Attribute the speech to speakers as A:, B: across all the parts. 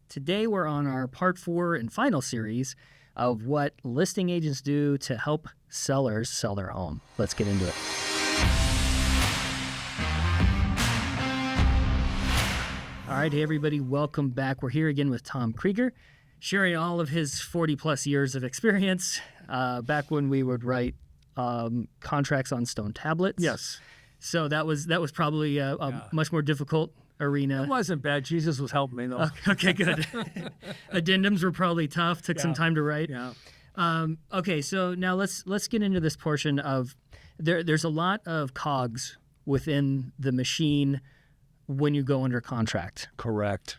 A: Today we're on our part 4 and final series of what listing agents do to help sellers sell their home. Let's get into it. All right, hey everybody, welcome back. We're here again with Tom Krieger, sharing all of his 40 plus years of experience back when we would write contracts on stone tablets.
B: Yes.
A: So that was probably a much more difficult arena.
B: It wasn't bad. Jesus was helping me, though.
A: Okay, good. Addendums were probably tough. Took some time to write.
B: Yeah.
A: Okay, so now let's get into this portion of there's a lot of cogs within the machine when you go under contract.
B: Correct.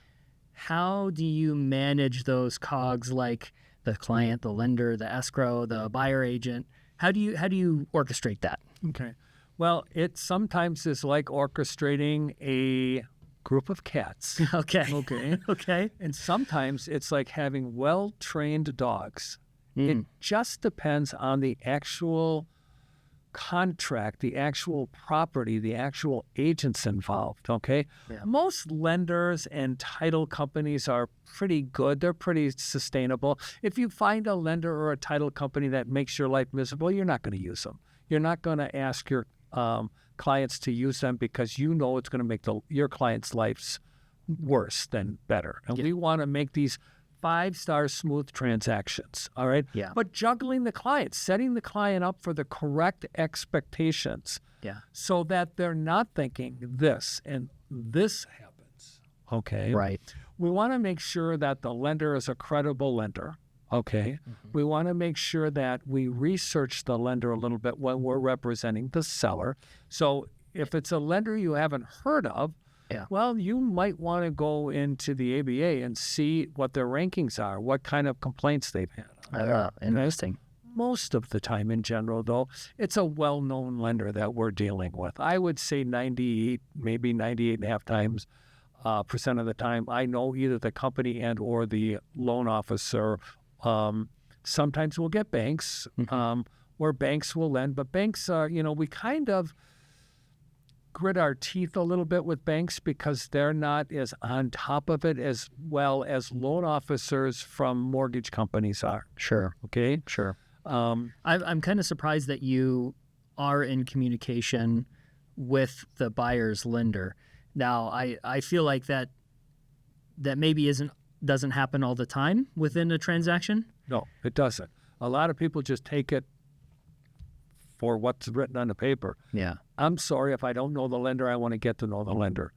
A: How do you manage those cogs, like the client, the lender, the escrow, the buyer agent? How do you orchestrate that?
B: Okay. Well, it sometimes is like orchestrating a group of cats.
A: Okay.
B: Okay.
A: Okay.
B: And sometimes it's like having well-trained dogs. It just depends on the actual contract, the actual property, the actual agents involved, okay?
A: Yeah.
B: Most lenders and title companies are pretty good. They're pretty sustainable. If you find a lender or a title company that makes your life miserable, you're not going to use them. You're not going to ask your clients to use them because you know it's going to make your clients' lives worse than better. And we want to make these 5-star smooth transactions, all right?
A: Yeah.
B: But juggling the client, setting the client up for the correct expectations so that they're not thinking this and this happens, okay?
A: Right.
B: We want to make sure that the lender is a credible lender, okay? We want to make sure that we research the lender a little bit when we're representing the seller. So if it's a lender you haven't heard of, well, you might want to go into the ABA and see what their rankings are, what kind of complaints they've had.
A: Interesting.
B: Most of the time in general, though, it's a well-known lender that we're dealing with. I would say 98, maybe 98.5% percent of the time, I know either the company and or the loan officer. Sometimes we'll get banks where banks will lend, but banks, we kind of grit our teeth a little bit with banks because they're not as on top of it as well as loan officers from mortgage companies are.
A: Sure.
B: Okay?
A: Sure. I'm kind of surprised that you are in communication with the buyer's lender. Now, I feel like that maybe doesn't happen all the time within a transaction.
B: No, it doesn't. A lot of people just take it for what's written on the paper.
A: Yeah.
B: I'm sorry, if I don't know the lender, I want to get to know the lender.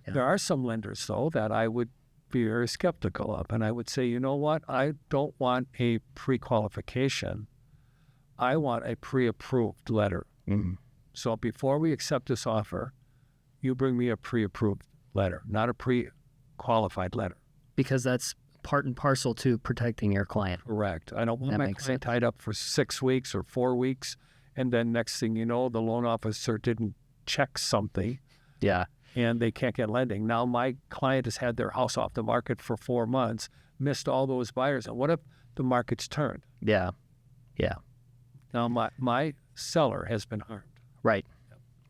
B: Yeah. There are some lenders, though, that I would be very skeptical of. And I would say, you know what? I don't want a pre-qualification. I want a pre-approved letter. So before we accept this offer, you bring me a pre-approved letter, not a pre-qualified letter.
A: Because that's part and parcel to protecting your client.
B: Correct. I don't want my client tied up for 6 weeks or 4 weeks, and then next thing you know, the loan officer didn't check something.
A: Yeah.
B: And they can't get lending. Now my client has had their house off the market for 4 months, missed all those buyers. And what if the market's turned?
A: Yeah. Yeah.
B: Now my seller has been harmed.
A: Right.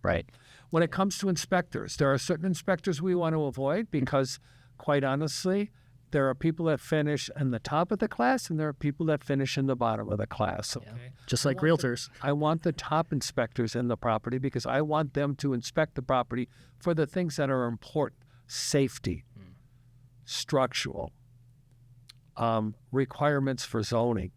A: Right.
B: When it comes to inspectors, there are certain inspectors we want to avoid because, quite honestly, there are people that finish in the top of the class and there are people that finish in the bottom of the class. Okay?
A: Yeah. Just like realtors.
B: I want the top inspectors in the property because I want them to inspect the property for the things that are important. Safety, structural, requirements for zoning,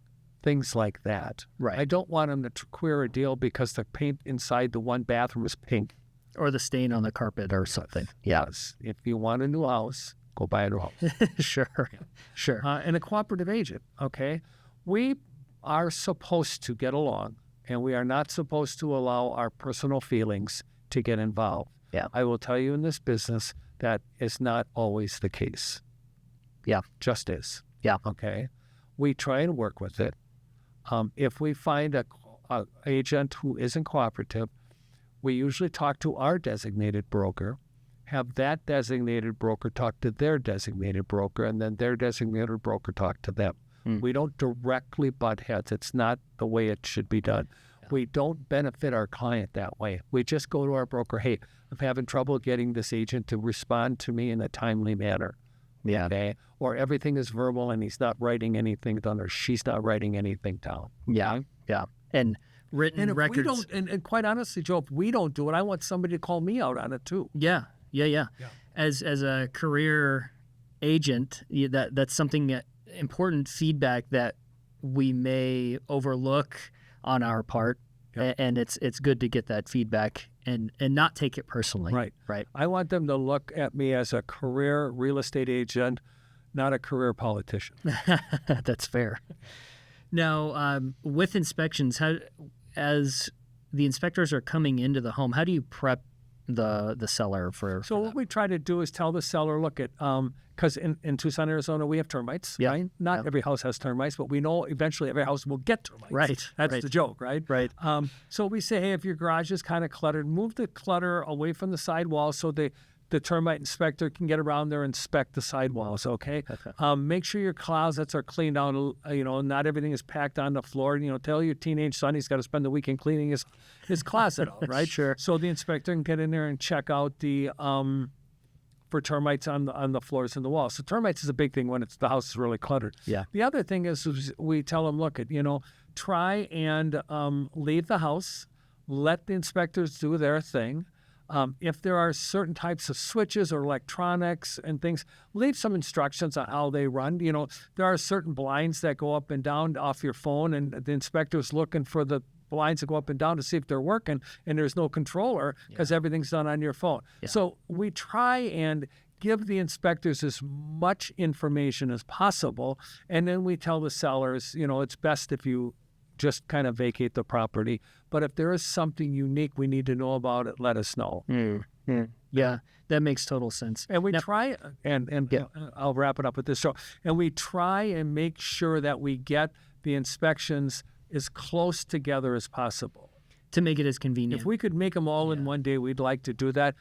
B: things like that.
A: Right.
B: I don't want them to queer a deal because the paint inside the one bathroom is pink.
A: Or the stain on the carpet or something. Yeah.
B: Yes. If you want a new house, go buy a new house.
A: Sure. Sure.
B: And a cooperative agent, okay? We are supposed to get along, and we are not supposed to allow our personal feelings to get involved.
A: Yeah.
B: I will tell you in this business that is not always the case.
A: Yeah.
B: Just is.
A: Yeah.
B: Okay? We try and work with it. If we find a agent who isn't cooperative, we usually talk to our designated broker, have that designated broker talk to their designated broker, and then their designated broker talk to them. We don't directly butt heads. It's not the way it should be done. Yeah. We don't benefit our client that way. We just go to our broker, hey, I'm having trouble getting this agent to respond to me in a timely manner.
A: Yeah.
B: Okay. Or everything is verbal and he's not writing anything down or she's not writing anything down.
A: Yeah.
B: Okay?
A: Yeah. And written
B: And if
A: records.
B: we don't, and quite honestly, Joe, if we don't do it, I want somebody to call me out on it too.
A: Yeah. As a career agent, that's something important feedback that we may overlook on our part.
B: Yep.
A: And it's good to get that feedback and not take it personally.
B: Right. I want them to look at me as a career real estate agent, not a career politician.
A: That's fair. Now, with inspections, as the inspectors are coming into the home, how do you prep the seller for
B: So what we try to do is tell the seller, look at, because in Tucson, Arizona, we have termites,
A: Yeah.
B: right? Not every house has termites, but we know eventually every house will get termites.
A: Right.
B: That's the joke, right?
A: Right.
B: So we say, hey, if your garage is kind of cluttered, move the clutter away from the sidewall so the termite inspector can get around there and inspect the sidewalls, okay? Make sure your closets are cleaned out, not everything is packed on the floor. Tell your teenage son he's got to spend the weekend cleaning his closet out, right?
A: Sure.
B: So the inspector can get in there and check out the for termites on the floors and the walls. So termites is a big thing when the house is really cluttered.
A: Yeah.
B: The other thing is we tell them, look, try and leave the house, let the inspectors do their thing. If there are certain types of switches or electronics and things, leave some instructions on how they run. There are certain blinds that go up and down off your phone, and the inspector's looking for the blinds to go up and down to see if they're working, and there's no controller because everything's done on your phone.
A: Yeah.
B: So we try and give the inspectors as much information as possible, and then we tell the sellers, it's best if you just kind of vacate the property. But if there is something unique we need to know about it, let us know.
A: Yeah, that makes total sense.
B: And we try, and I'll wrap it up with this. So, and we try and make sure that we get the inspections as close together as possible.
A: To make it as convenient.
B: If we could make them all in one day, we'd like to do that.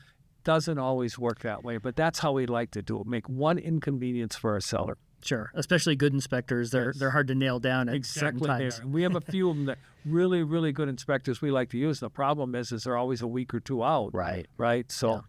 B: Doesn't always work that way, but that's how we'd like to do it. Make one inconvenience for a seller.
A: Sure, especially good inspectors. They're hard to nail down at certain times.
B: And we have a few of them that really, really good inspectors we like to use. The problem is they're always a week or two out.
A: Right.
B: So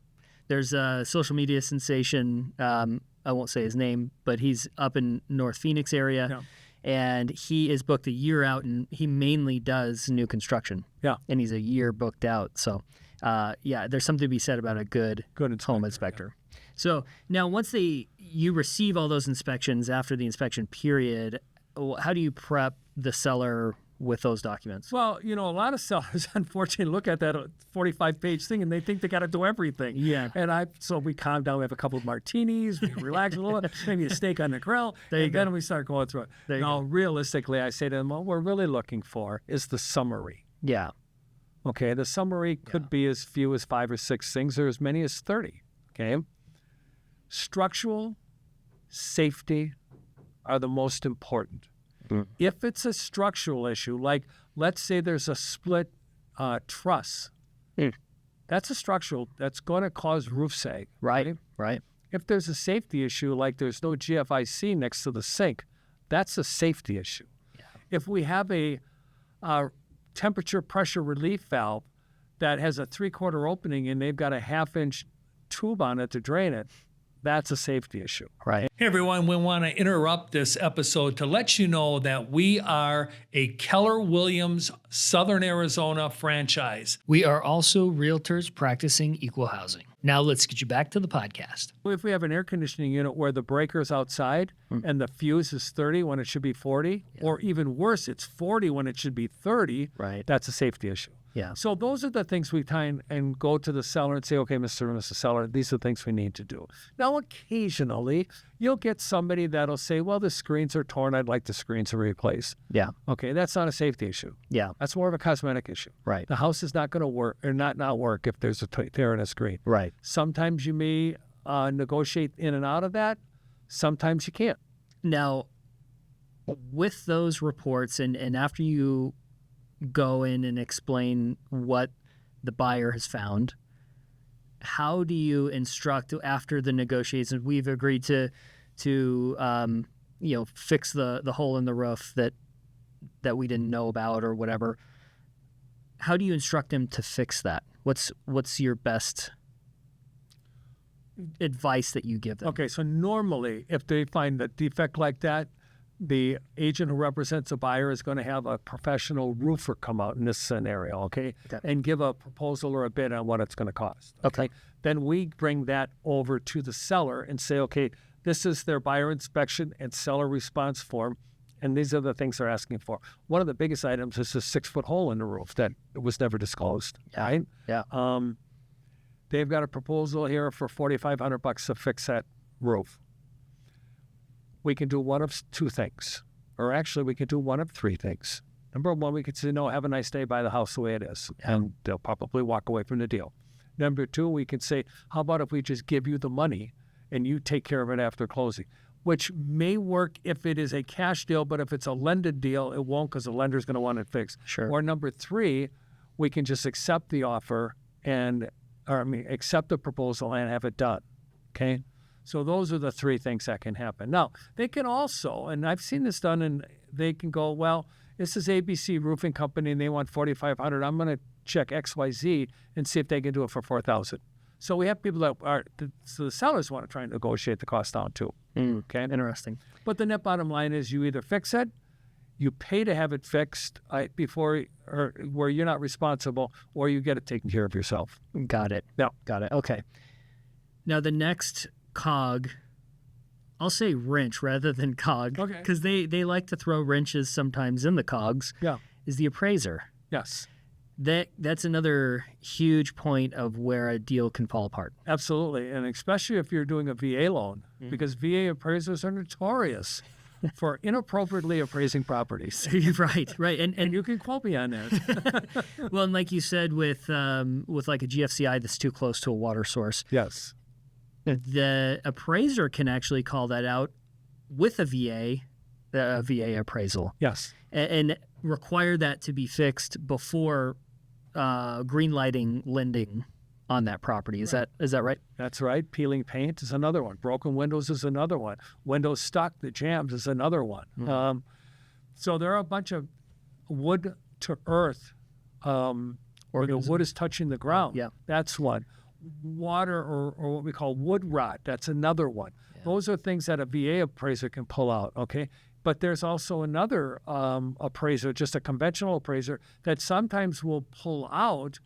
A: there's a social media sensation. I won't say his name, but he's up in North Phoenix area, and he is booked a year out, and he mainly does new construction.
B: Yeah,
A: and he's a year booked out. So, there's something to be said about a good home inspector. Yeah. So now once you receive all those inspections after the inspection period, how do you prep the seller with those documents?
B: Well, a lot of sellers, unfortunately, look at that 45-page thing and they think they got to do everything.
A: Yeah.
B: So we calm down. We have a couple of martinis. We relax a little bit. Maybe a steak on the grill. Then we start going through it. Now, realistically, I say to them, what we're really looking for is the summary.
A: Yeah.
B: Okay. The summary could be as few as 5 or 6 things or as many as 30. Okay. Structural, safety are the most important. If it's a structural issue, like let's say there's a split truss, that's a structural, that's going to cause roof sag.
A: Right.
B: If there's a safety issue, like there's no GFIC next to the sink, that's a safety issue. Yeah. If we have a temperature pressure relief valve that has a 3/4 opening and they've got a 1/2-inch tube on it to drain it, that's a safety issue.
A: Right.
C: Hey everyone, we want to interrupt this episode to let you know that we are a Keller Williams Southern Arizona franchise.
A: We are also realtors practicing equal housing. Now let's get you back to the podcast.
B: If we have an air conditioning unit where the breaker's outside and the fuse is 30 when it should be 40, or even worse, it's 40 when it should be 30, that's a safety issue.
A: Yeah.
B: So those are the things we try and go to the seller and say, okay, Mr. and Mrs. Seller, these are the things we need to do. Now, occasionally, you'll get somebody that'll say, well, the screens are torn. I'd like the screens replaced.
A: Yeah.
B: Okay, that's not a safety issue.
A: Yeah.
B: That's more of a cosmetic issue.
A: Right.
B: The house is not going to work or not work if there's a tear in a screen.
A: Right.
B: Sometimes you may negotiate in and out of that. Sometimes you can't.
A: Now, with those reports and after you go in and explain what the buyer has found, how do you instruct after the negotiations? We've agreed to fix the hole in the roof that we didn't know about or whatever. How do you instruct them to fix that? What's your best advice that you give them?
B: Okay, so normally, if they find a defect like that, the agent who represents a buyer is going to have a professional roofer come out in this scenario, okay? And give a proposal or a bid on what it's going to cost.
A: Okay.
B: Then we bring that over to the seller and say, okay, this is their buyer inspection and seller response form, and these are the things they're asking for. One of the biggest items is a 6-foot hole in the roof that was never disclosed, right?
A: Yeah.
B: They've got a proposal here for $4,500 to fix that roof. We can do one of two things, or actually we can do one of three things. Number one, we could say, no, have a nice day, buy the house the way it is, and they'll probably walk away from the deal. Number two, we can say, how about if we just give you the money and you take care of it after closing, which may work if it is a cash deal, but if it's a lended deal, it won't because the lender's going to want it fixed.
A: Sure.
B: Or number three, we can just accept the offer accept the proposal and have it done, okay? So those are the three things that can happen. Now, they can also, and I've seen this done, and they can go, well, this is ABC Roofing Company, and they want $4,500. I'm going to check XYZ and see if they can do it for $4,000. So we have people that so the sellers want to try and negotiate the cost down too. Okay?
A: Interesting.
B: But the net bottom line is you either fix it, you pay to have it fixed before, or where you're not responsible, or you get it taken care of yourself.
A: Got it.
B: Yeah.
A: Got it. Okay. Now the next cog, I'll say wrench rather than cog,
B: Okay.
A: because they like to throw wrenches sometimes in the cogs,
B: Yeah.
A: is the appraiser.
B: Yes.
A: That's another huge point of where a deal can fall apart.
B: Absolutely. And especially if you're doing a VA loan, because VA appraisers are notorious for inappropriately appraising properties.
A: Right.
B: And you can quote me on that.
A: Well, and like you said, with like a GFCI that's too close to a water source,
B: Yes.
A: the appraiser can actually call that out with a VA appraisal,
B: Yes.
A: and require that to be fixed before green lighting lending on that property. Is that right?
B: That's right. Peeling paint is another one. Broken windows is another one. Windows stuck, the jams is another one. So there are a bunch of wood to earth, where the wood is touching the ground.
A: Yeah.
B: That's one. Water or what we call wood rot, that's another one. Yeah. Those are things that a VA appraiser can pull out, okay? But there's also another appraiser, just a conventional appraiser, that sometimes will pull out,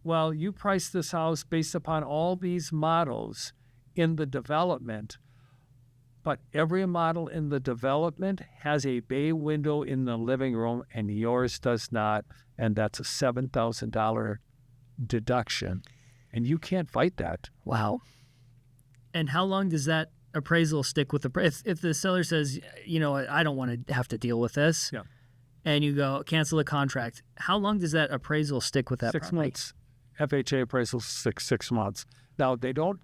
B: well, you priced this house based upon all these models in the development, but every model in the development has a bay window in the living room and yours does not, and that's a $7,000 deduction. And you can't fight that.
A: Wow. And how long does that appraisal stick with if the seller says, I don't want to have to deal with this,
B: Yeah.
A: and you go cancel the contract, how long does that appraisal stick with that
B: 6
A: property?
B: months. FHA appraisal 6 months. Now they don't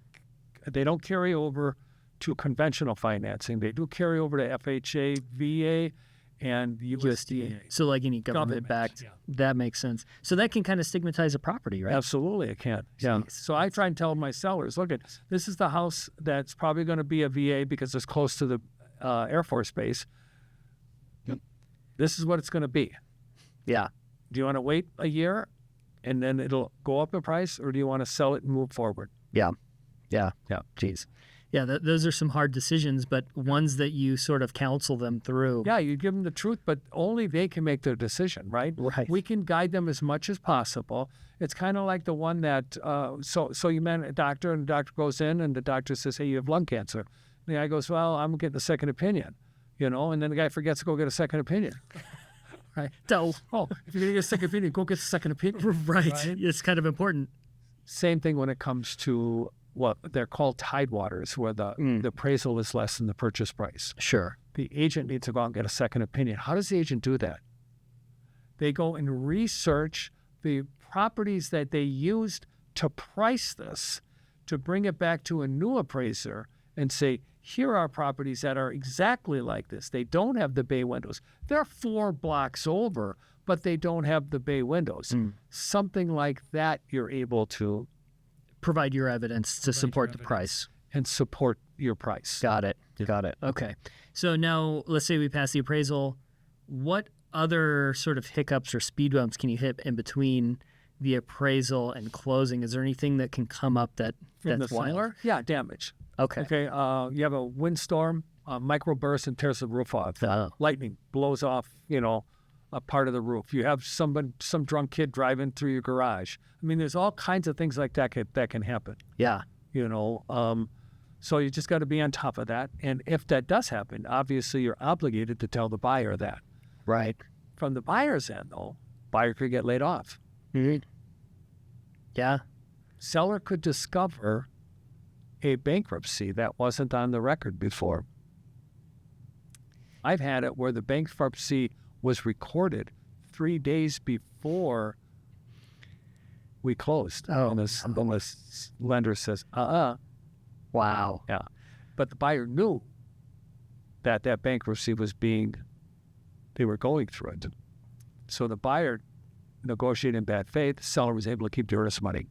B: carry over to conventional financing. They do carry over to FHA, VA, and USDA.
A: So like any government-backed,
B: yeah.
A: That makes sense. So that can kind of stigmatize a property, right?
B: Absolutely, it can. Yeah. So I try and tell my sellers, look, this is the house that's probably going to be a VA because it's close to the Air Force Base. Yep. This is what it's going to be.
A: Yeah.
B: Do you want to wait a year and then it'll go up in price, or do you want to sell it and move forward?
A: Yeah.
B: Jeez.
A: Yeah, those are some hard decisions, but ones that you sort of counsel them through.
B: Yeah, you give them the truth, but only they can make their decision, right?
A: Right.
B: We can guide them as much as possible. It's kind of like the one that, so you met a doctor, and the doctor goes in, and the doctor says, hey, you have lung cancer. And the guy goes, well, I'm getting a second opinion, and then the guy forgets to go get a second opinion. Right?
A: So,
B: if you're going to get a second opinion, go get a second opinion.
A: Right. It's kind of important.
B: Same thing when it comes to what they're called tidewaters, where the appraisal is less than the purchase price.
A: Sure.
B: The agent needs to go out and get a second opinion. How does the agent do that? They go and research the properties that they used to price this, to bring it back to a new appraiser and say, here are properties that are exactly like this. They don't have the bay windows. They're 4 blocks over, but they don't have the bay windows. Something like that, you're able to
A: provide your evidence to support the price.
B: And support your price.
A: Got it. Okay. So now let's say we pass the appraisal. What other sort of hiccups or speed bumps can you hit in between the appraisal and closing, is there anything that can come up that's
B: the
A: wild?
B: seller? Yeah, damage.
A: Okay.
B: Okay, you have a windstorm, a microburst, and tears the roof off.
A: Oh.
B: Lightning blows off, a part of the roof. You have some drunk kid driving through your garage. I mean, there's all kinds of things like that can happen.
A: Yeah.
B: So you just got to be on top of that. And if that does happen, obviously you're obligated to tell the buyer that.
A: Right.
B: From the buyer's end, though, buyer could get laid off.
A: Mm-hmm. Yeah.
B: Seller could discover a bankruptcy that wasn't on the record before. I've had it where the bankruptcy was recorded 3 days before we closed.
A: Oh.
B: And the lender says,
A: Wow.
B: Yeah. But the buyer knew that bankruptcy was they were going through it. So the buyer negotiated in bad faith. The seller was able to keep the earnest money.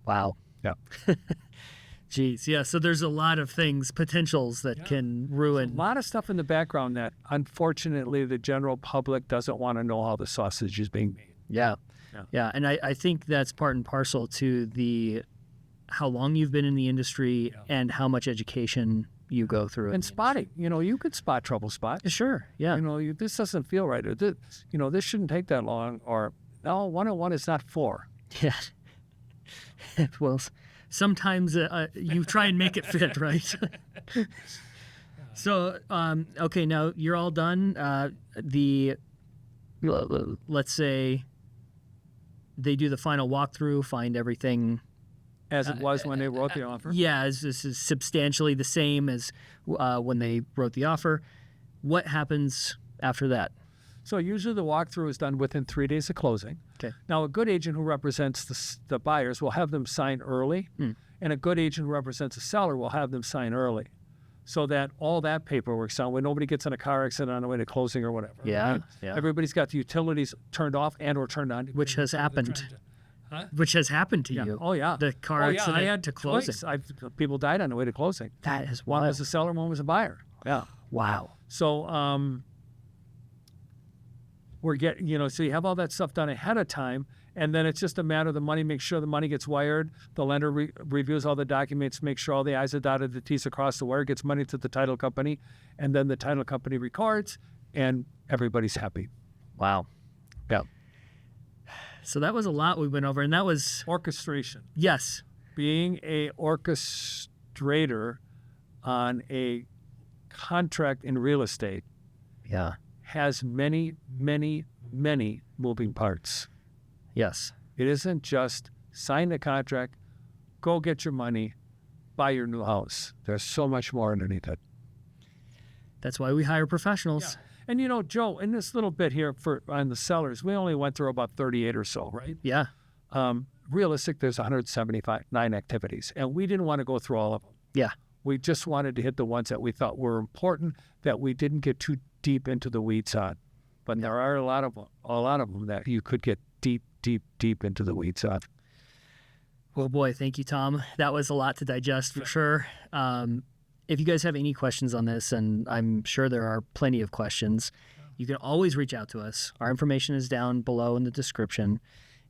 A: Wow.
B: Yeah.
A: Geez. Yeah. So there's a lot of potentials that can ruin.
B: A lot of stuff in the background that, unfortunately, the general public doesn't want to know how the sausage is being made.
A: Yeah. And I think that's part and parcel to how long you've been in the industry and how much education you go through.
B: And spotting. You could spot trouble spots.
A: Sure. Yeah.
B: This doesn't feel right. Or this shouldn't take that long. Or, no, 101 is not 4.
A: Yeah. Well, sometimes you try and make it fit, right? So, okay, now you're all done. Let's say they do the final walkthrough, find everything
B: as it was when they wrote the offer.
A: Yeah, this is substantially the same as when they wrote the offer. What happens after that?
B: So usually the walkthrough is done within 3 days of closing.
A: Okay.
B: Now, a good agent who represents the buyers will have them sign early, and a good agent who represents the seller will have them sign early, so that all that paperwork's done when nobody gets in a car accident on the way to closing or whatever.
A: Yeah,
B: right?
A: yeah.
B: Everybody's got the utilities turned off and or turned on.
A: Which has happened. Which has happened to you.
B: Oh, yeah.
A: The car accident
B: I had
A: to closing.
B: People died on the way to closing.
A: That is
B: One
A: wild.
B: was a seller, one was a buyer. Yeah.
A: Wow.
B: So we're getting, so you have all that stuff done ahead of time, and then it's just a matter of the money, make sure the money gets wired. The lender reviews all the documents, make sure all the I's are dotted, the T's are crossed, the wire gets money to the title company, and then the title company records, and everybody's happy.
A: Wow.
B: Yeah.
A: So that was a lot we went over, and that was...
B: Orchestration.
A: Yes.
B: Being a orchestrator on a contract in real estate has many, many, many moving parts.
A: Yes.
B: It isn't just sign the contract, go get your money, buy your new house. There's so much more underneath it.
A: That's why we hire professionals.
B: Yeah. And Joe, in this little bit here on the sellers, we only went through about 38 or so, right?
A: Yeah.
B: Realistic, there's 179 activities, and we didn't want to go through all of them.
A: Yeah.
B: We just wanted to hit the ones that we thought were important, that we didn't get too deep into the weeds on. But there are a lot of them that you could get deep into the weeds on.
A: Well, boy, thank you, Tom. That was a lot to digest for sure. If you guys have any questions on this, and I'm sure there are plenty of questions, you can always reach out to us. Our information is down below in the description.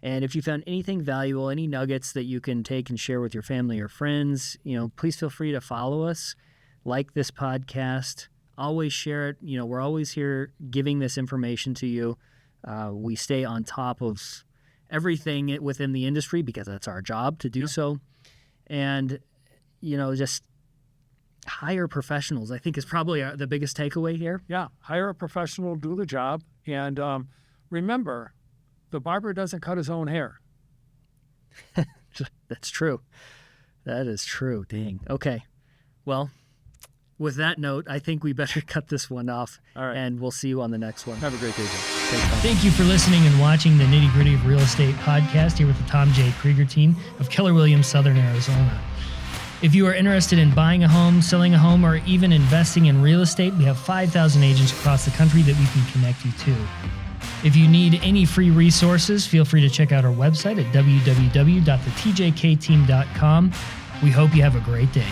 A: And if you found anything valuable, any nuggets that you can take and share with your family or friends, please feel free to follow us, like this podcast, always share it. We're always here giving this information to you. We stay on top of everything within the industry because that's our job to do so. And, just hire professionals, I think, is probably the biggest takeaway here.
B: Yeah, hire a professional, do the job. And remember, the barber doesn't cut his own hair.
A: That's true. That is true. Dang. Okay. Well, with that note, I think we better cut this one off.
B: All right.
A: And we'll see you on the next one.
B: Have a great day, Joe.
A: Thank you for listening and watching the Nitty Gritty of Real Estate podcast here with the Tom J. Krieger team of Keller Williams, Southern Arizona. If you are interested in buying a home, selling a home, or even investing in real estate, we have 5,000 agents across the country that we can connect you to. If you need any free resources, feel free to check out our website at www.thetjkteam.com. We hope you have a great day.